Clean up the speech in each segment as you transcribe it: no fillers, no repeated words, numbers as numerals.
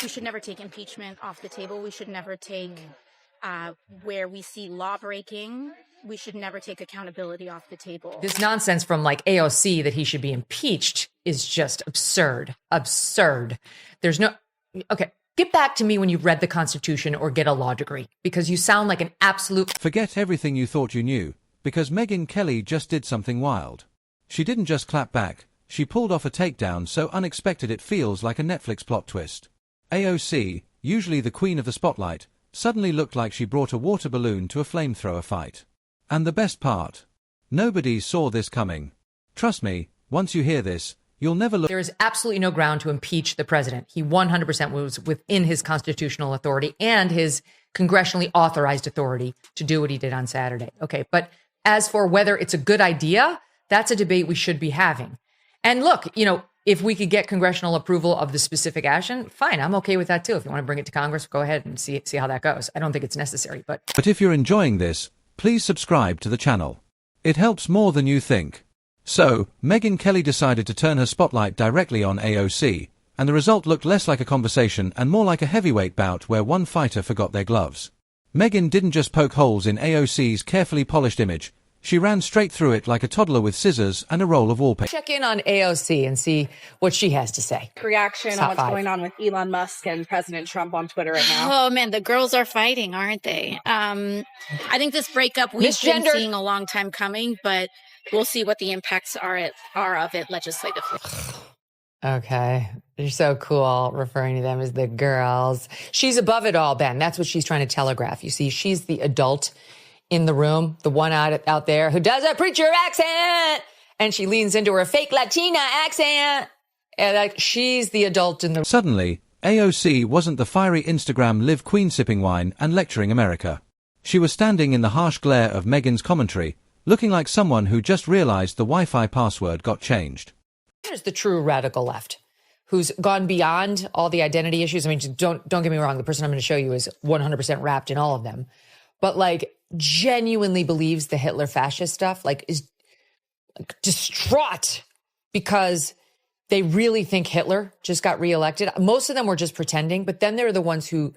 We should never take impeachment off the table. We should never take where we see law breaking. We should never take accountability off the table. This nonsense from like AOC that he should be impeached is just absurd. Absurd. There's no, okay, get back to me when you've read the Constitution or get a law degree, because you sound like an absolute. Forget everything you thought you knew, because Megyn Kelly just did something wild. She didn't just clap back, she pulled off a takedown so unexpected it feels like a Netflix plot twist. AOC, usually the queen of the spotlight, suddenly looked like she brought a water balloon to a flamethrower fight. And the best part? Nobody saw this coming. Trust me, once you hear this, you'll never look. There is absolutely no ground to impeach the president. He 100% was within his constitutional authority and his congressionally authorized authority to do what he did on Saturday. Okay, but as for whether it's a good idea, that's a debate we should be having. And look, you know, if we could get congressional approval of the specific action, fine, I'm okay with that too. If you want to bring it to Congress, go ahead and see how that goes. I don't think it's necessary, but if you're enjoying this, please subscribe to the channel. It helps more than you think. So, Megyn Kelly decided to turn her spotlight directly on AOC, and the result looked less like a conversation and more like a heavyweight bout where one fighter forgot their gloves. Megyn didn't just poke holes in AOC's carefully polished image, she ran straight through it like a toddler with scissors and a roll of wallpaper. Check in on AOC and see what she has to say. Reaction on what's going on with Elon Musk and President Trump on Twitter right now. Oh man, the girls are fighting, aren't they? I think this breakup we've been seeing a long time coming, but we'll see what the impacts are of it legislatively. Okay. You're so cool referring to them as the girls. She's above it all, Ben. That's what she's trying to telegraph. You see, she's the adult in the room, the one out there who does a preacher accent, and she leans into her fake Latina accent, and like she's the adult in the. Suddenly, AOC wasn't the fiery Instagram live queen sipping wine and lecturing America. She was standing in the harsh glare of Megyn's commentary, looking like someone who just realized the Wi-Fi password got changed. There's the true radical left, who's gone beyond all the identity issues. I mean, don't get me wrong. The person I'm going to show you is 100% wrapped in all of them, but like genuinely believes the Hitler fascist stuff, like is distraught because they really think Hitler just got reelected. Most of them were just pretending, but then there are the ones who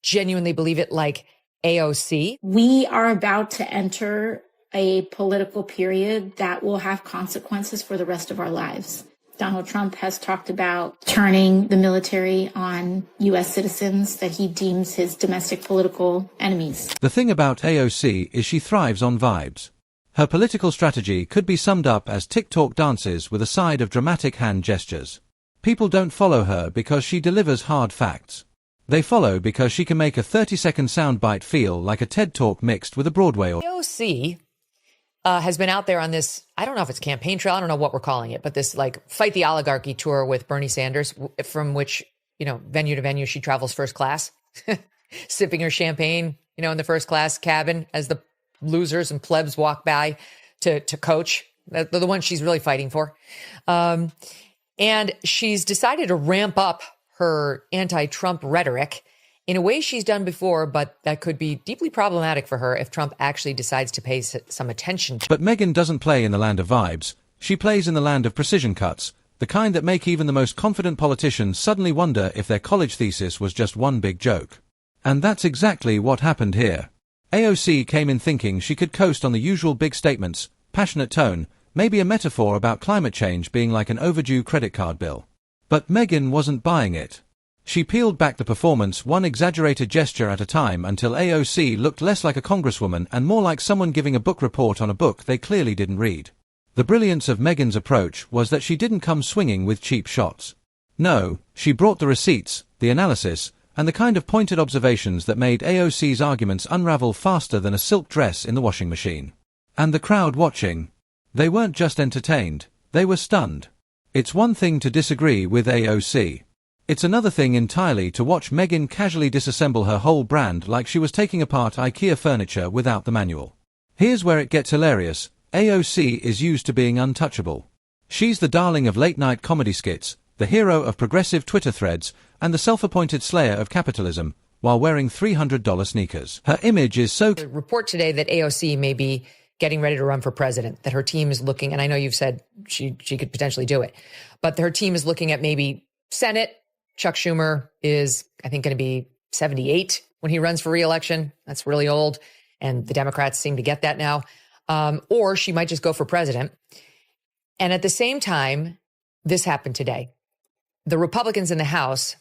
genuinely believe it, like AOC. We are about to enter a political period that will have consequences for the rest of our lives. Donald Trump has talked about turning the military on U.S. citizens that he deems his domestic political enemies. The thing about AOC is she thrives on vibes. Her political strategy could be summed up as TikTok dances with a side of dramatic hand gestures. People don't follow her because she delivers hard facts. They follow because she can make a 30-second soundbite feel like a TED Talk mixed with a Broadway. AOC has been out there on this, I don't know if it's campaign trail, I don't know what we're calling it, but this like fight the oligarchy tour with Bernie Sanders, from which, you know, venue to venue, she travels first class, sipping her champagne, you know, in the first class cabin as the losers and plebs walk by to coach. They're the ones she's really fighting for. And she's decided to ramp up her anti-Trump rhetoric in a way she's done before, but that could be deeply problematic for her if Trump actually decides to pay some attention to. But Megyn doesn't play in the land of vibes. She plays in the land of precision cuts, the kind that make even the most confident politicians suddenly wonder if their college thesis was just one big joke. And that's exactly what happened here. AOC came in thinking she could coast on the usual big statements, passionate tone, maybe a metaphor about climate change being like an overdue credit card bill. But Megyn wasn't buying it. She peeled back the performance one exaggerated gesture at a time until AOC looked less like a congresswoman and more like someone giving a book report on a book they clearly didn't read. The brilliance of Megyn's approach was that she didn't come swinging with cheap shots. No, she brought the receipts, the analysis, and the kind of pointed observations that made AOC's arguments unravel faster than a silk dress in the washing machine. And the crowd watching, they weren't just entertained, they were stunned. It's one thing to disagree with AOC. It's another thing entirely to watch Megyn casually disassemble her whole brand like she was taking apart IKEA furniture without the manual. Here's where it gets hilarious. AOC is used to being untouchable. She's the darling of late-night comedy skits, the hero of progressive Twitter threads, and the self-appointed slayer of capitalism, while wearing $300 sneakers. Her image is so... The report today that AOC may be getting ready to run for president, that her team is looking, and I know you've said she could potentially do it, but her team is looking at maybe Senate, Chuck Schumer is, I think, going to be 78 when he runs for re-election. That's really old. And the Democrats seem to get that now. Or she might just go for president. And at the same time, this happened today. The Republicans in the House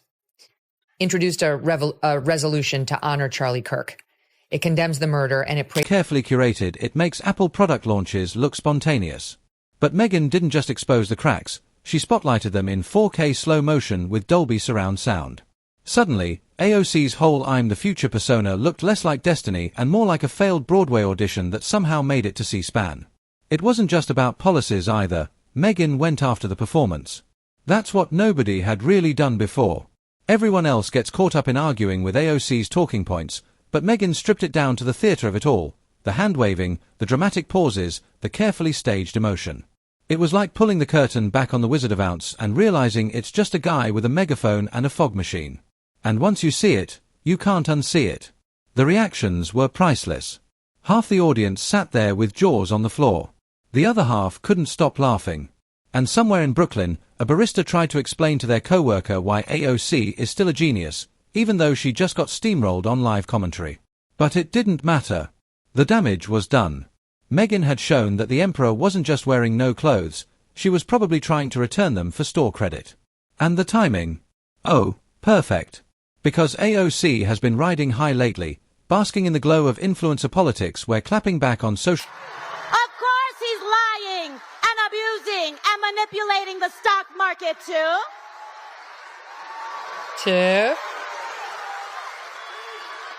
introduced a resolution to honor Charlie Kirk. It condemns the murder and it carefully curated. It makes Apple product launches look spontaneous. But Megyn didn't just expose the cracks. She spotlighted them in 4K slow motion with Dolby surround sound. Suddenly, AOC's whole I'm the Future persona looked less like Destiny and more like a failed Broadway audition that somehow made it to C-SPAN. It wasn't just about policies either. Megyn went after the performance. That's what nobody had really done before. Everyone else gets caught up in arguing with AOC's talking points, but Megyn stripped it down to the theater of it all, the hand-waving, the dramatic pauses, the carefully staged emotion. It was like pulling the curtain back on The Wizard of Oz and realizing it's just a guy with a megaphone and a fog machine. And once you see it, you can't unsee it. The reactions were priceless. Half the audience sat there with jaws on the floor. The other half couldn't stop laughing. And somewhere in Brooklyn, a barista tried to explain to their coworker why AOC is still a genius, even though she just got steamrolled on live commentary. But it didn't matter. The damage was done. Megyn had shown that the emperor wasn't just wearing no clothes, she was probably trying to return them for store credit. And the timing? Oh, perfect. Because AOC has been riding high lately, basking in the glow of influencer politics where clapping back on social... Of course he's lying and abusing and manipulating the stock market too.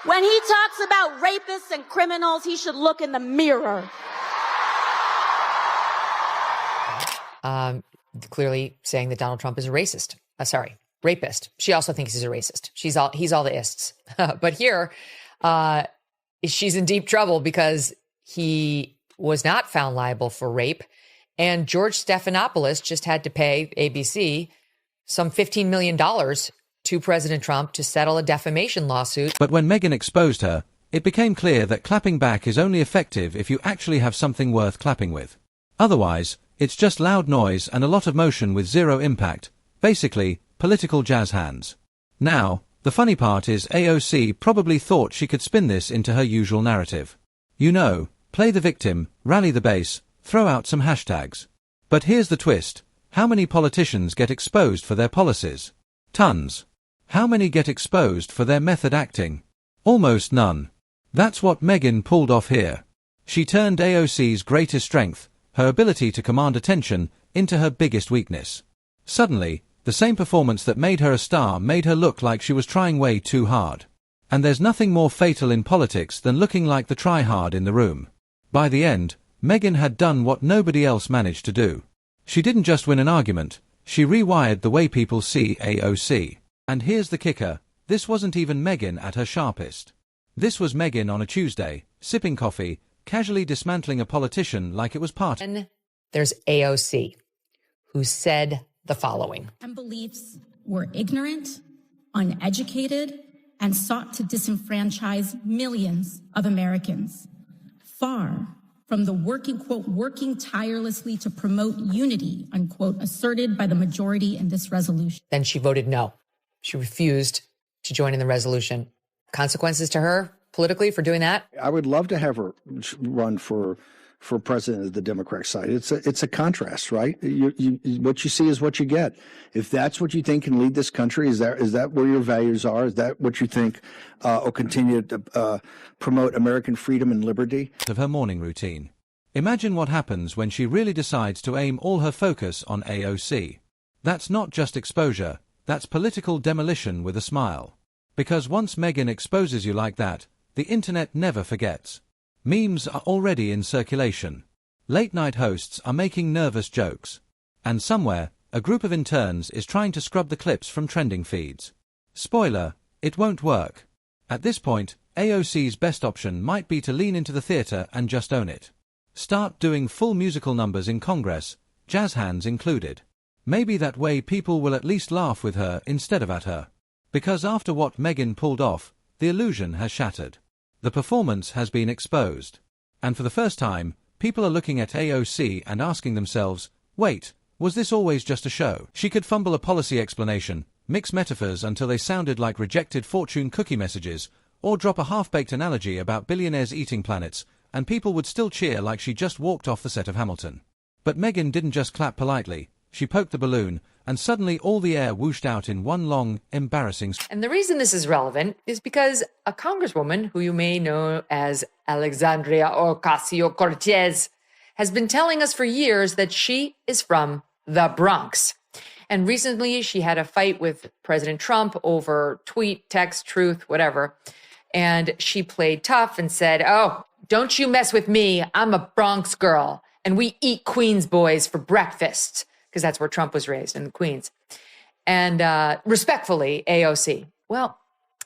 When he talks about rapists and criminals, he should look in the mirror. Clearly saying that Donald Trump is a racist. Rapist. She also thinks he's a racist. He's all the ists. But here, she's in deep trouble because he was not found liable for rape. And George Stephanopoulos just had to pay ABC some $15 million to President Trump to settle a defamation lawsuit. But when Megyn exposed her, it became clear that clapping back is only effective if you actually have something worth clapping with. Otherwise, it's just loud noise and a lot of motion with zero impact. Basically, political jazz hands. Now, the funny part is AOC probably thought she could spin this into her usual narrative. You know, play the victim, rally the base, throw out some hashtags. But here's the twist. How many politicians get exposed for their policies? Tons. How many get exposed for their method acting? Almost none. That's what Megyn pulled off here. She turned AOC's greatest strength, her ability to command attention, into her biggest weakness. Suddenly, the same performance that made her a star made her look like she was trying way too hard. And there's nothing more fatal in politics than looking like the try-hard in the room. By the end, Megyn had done what nobody else managed to do. She didn't just win an argument, she rewired the way people see AOC. And here's the kicker, this wasn't even Megyn at her sharpest. This was Megyn on a Tuesday, sipping coffee, casually dismantling a politician like it was part. And there's AOC, who said the following. And beliefs were ignorant, uneducated, and sought to disenfranchise millions of Americans. Far from the working tirelessly to promote unity, unquote, asserted by the majority in this resolution. Then she voted no. She refused to join in the resolution. Consequences to her politically for doing that? I would love to have her run for president of the Democratic side. It's a contrast, right? What you see is what you get. If that's what you think can lead this country, is that where your values are? Is that what you think will continue to promote American freedom and liberty? Of her morning routine. Imagine what happens when she really decides to aim all her focus on AOC. That's not just exposure, that's political demolition with a smile. Because once Megyn exposes you like that, the internet never forgets. Memes are already in circulation. Late-night hosts are making nervous jokes. And somewhere, a group of interns is trying to scrub the clips from trending feeds. Spoiler, it won't work. At this point, AOC's best option might be to lean into the theater and just own it. Start doing full musical numbers in Congress, jazz hands included. Maybe that way people will at least laugh with her instead of at her. Because after what Megyn pulled off, the illusion has shattered. The performance has been exposed. And for the first time, people are looking at AOC and asking themselves, wait, was this always just a show? She could fumble a policy explanation, mix metaphors until they sounded like rejected fortune cookie messages, or drop a half-baked analogy about billionaires eating planets, and people would still cheer like she just walked off the set of Hamilton. But Megyn didn't just clap politely, she poked the balloon, and suddenly all the air whooshed out in one long, embarrassing... And the reason this is relevant is because a congresswoman who you may know as Alexandria Ocasio-Cortez has been telling us for years that she is from the Bronx. And recently she had a fight with President Trump over tweet, text, truth, whatever. And she played tough and said, "Oh, don't you mess with me. I'm a Bronx girl. And we eat Queens boys for breakfast," because that's where Trump was raised, in Queens. And respectfully, AOC. Well,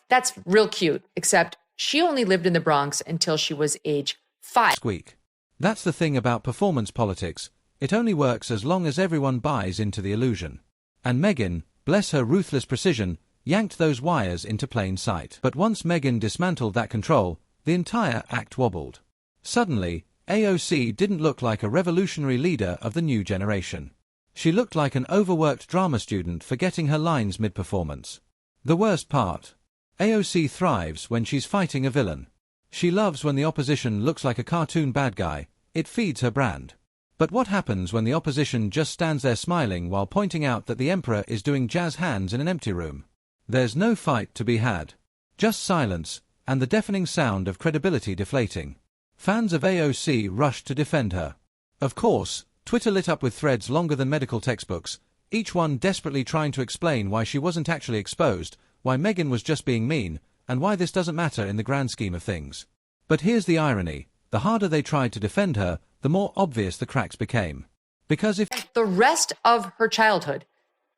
that's real cute, except she only lived in the Bronx until she was age 5. Squeak. That's the thing about performance politics. It only works as long as everyone buys into the illusion. And Megyn, bless her ruthless precision, yanked those wires into plain sight. But once Megyn dismantled that control, the entire act wobbled. Suddenly, AOC didn't look like a revolutionary leader of the new generation. She looked like an overworked drama student forgetting her lines mid-performance. The worst part. AOC thrives when she's fighting a villain. She loves when the opposition looks like a cartoon bad guy. It feeds her brand. But what happens when the opposition just stands there smiling while pointing out that the emperor is doing jazz hands in an empty room? There's no fight to be had. Just silence, and the deafening sound of credibility deflating. Fans of AOC rushed to defend her. Of course, Twitter lit up with threads longer than medical textbooks, each one desperately trying to explain why she wasn't actually exposed, why Megyn was just being mean, and why this doesn't matter in the grand scheme of things. But here's the irony. The harder they tried to defend her, the more obvious the cracks became. Because if the rest of her childhood,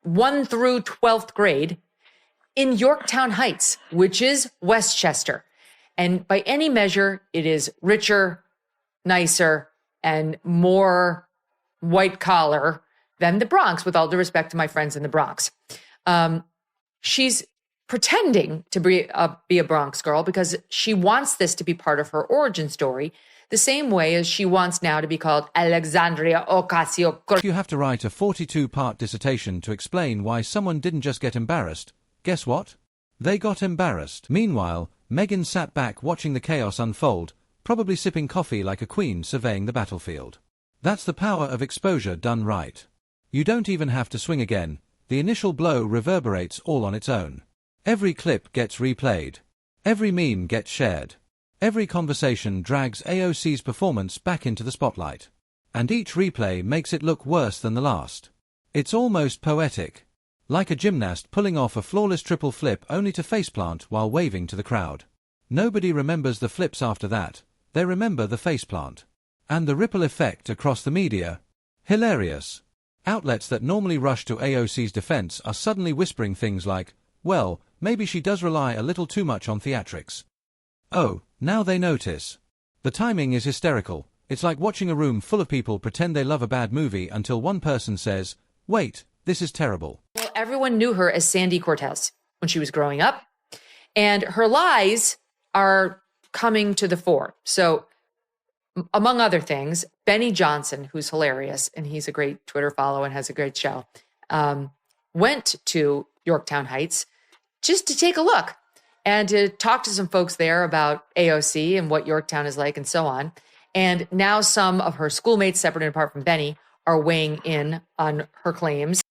1 through 12th grade, in Yorktown Heights, which is Westchester, and by any measure, it is richer, nicer, and more white collar than the Bronx, with all due respect to my friends in the Bronx. She's pretending to be a Bronx girl because she wants this to be part of her origin story, the same way as she wants now to be called Alexandria Ocasio-Cortez. you have to write a 42-part dissertation to explain why someone didn't just get embarrassed, guess what? They got embarrassed. Meanwhile, Megyn sat back watching the chaos unfold, probably sipping coffee like a queen surveying the battlefield. That's the power of exposure done right. You don't even have to swing again. The initial blow reverberates all on its own. Every clip gets replayed. Every meme gets shared. Every conversation drags AOC's performance back into the spotlight. And each replay makes it look worse than the last. It's almost poetic. Like a gymnast pulling off a flawless triple flip only to faceplant while waving to the crowd. Nobody remembers the flips after that. They remember the faceplant. And the ripple effect across the media. Hilarious. Outlets that normally rush to AOC's defense are suddenly whispering things like, well, maybe she does rely a little too much on theatrics. Oh, now they notice. The timing is hysterical. It's like watching a room full of people pretend they love a bad movie until one person says, wait, this is terrible. Well, everyone knew her as Sandy Cortez when she was growing up, and her lies are coming to the fore. So, among other things, Benny Johnson, who's hilarious, and he's a great Twitter follow and has a great show, went to Yorktown Heights just to take a look and to talk to some folks there about AOC and what Yorktown is like and so on. And now some of her schoolmates, separate and apart from Benny, are weighing in on her claims.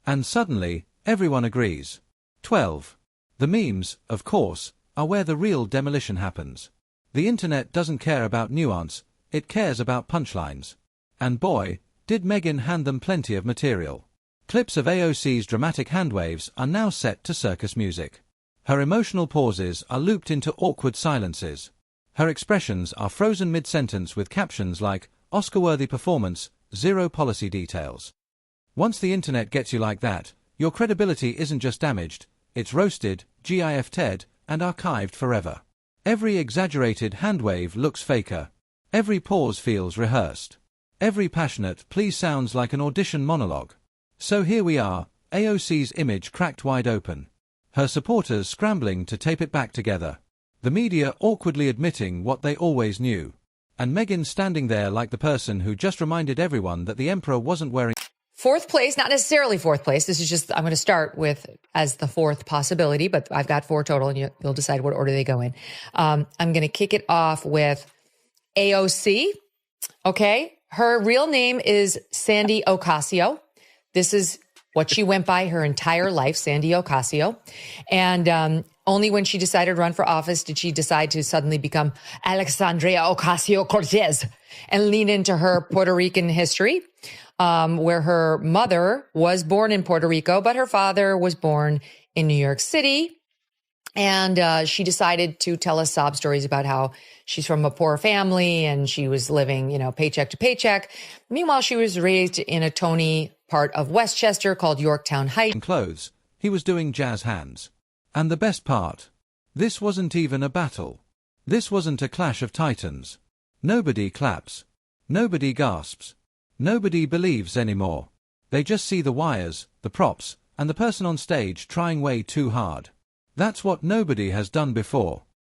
And suddenly, everyone agrees. 12. The memes, of course, are where the real demolition happens. The internet doesn't care about nuance, it cares about punchlines. And boy, did Megyn hand them plenty of material. Clips of AOC's dramatic handwaves are now set to circus music. Her emotional pauses are looped into awkward silences. Her expressions are frozen mid-sentence with captions like, Oscar-worthy performance, 0 policy details. Once the internet gets you like that, your credibility isn't just damaged, it's roasted, GIF-ted, and archived forever. Every exaggerated handwave looks faker. Every pause feels rehearsed. Every passionate plea sounds like an audition monologue. So here we are, AOC's image cracked wide open. Her supporters scrambling to tape it back together. The media awkwardly admitting what they always knew. And Megyn standing there like the person who just reminded everyone that the emperor wasn't wearing... Fourth place, not necessarily fourth place. This is just, I'm going to start with as the fourth possibility, but I've got 4 total and you'll decide what order they go in. I'm going to kick it off with AOC. Okay. Her real name is Sandy Ocasio. This is what she went by her entire life, Sandy Ocasio. And only when she decided to run for office did she decide to suddenly become Alexandria Ocasio-Cortez and lean into her Puerto Rican history, where her mother was born in Puerto Rico, but her father was born in New York City. And she decided to tell us sob stories about how she's from a poor family and she was living, paycheck to paycheck. Meanwhile, she was raised in a Tony part of Westchester called Yorktown Heights. In clothes, he was doing jazz hands. And the best part, this wasn't even a battle. This wasn't a clash of titans. Nobody claps. Nobody gasps. Nobody believes anymore. They just see the wires, the props, and the person on stage trying way too hard. That's what nobody has done before.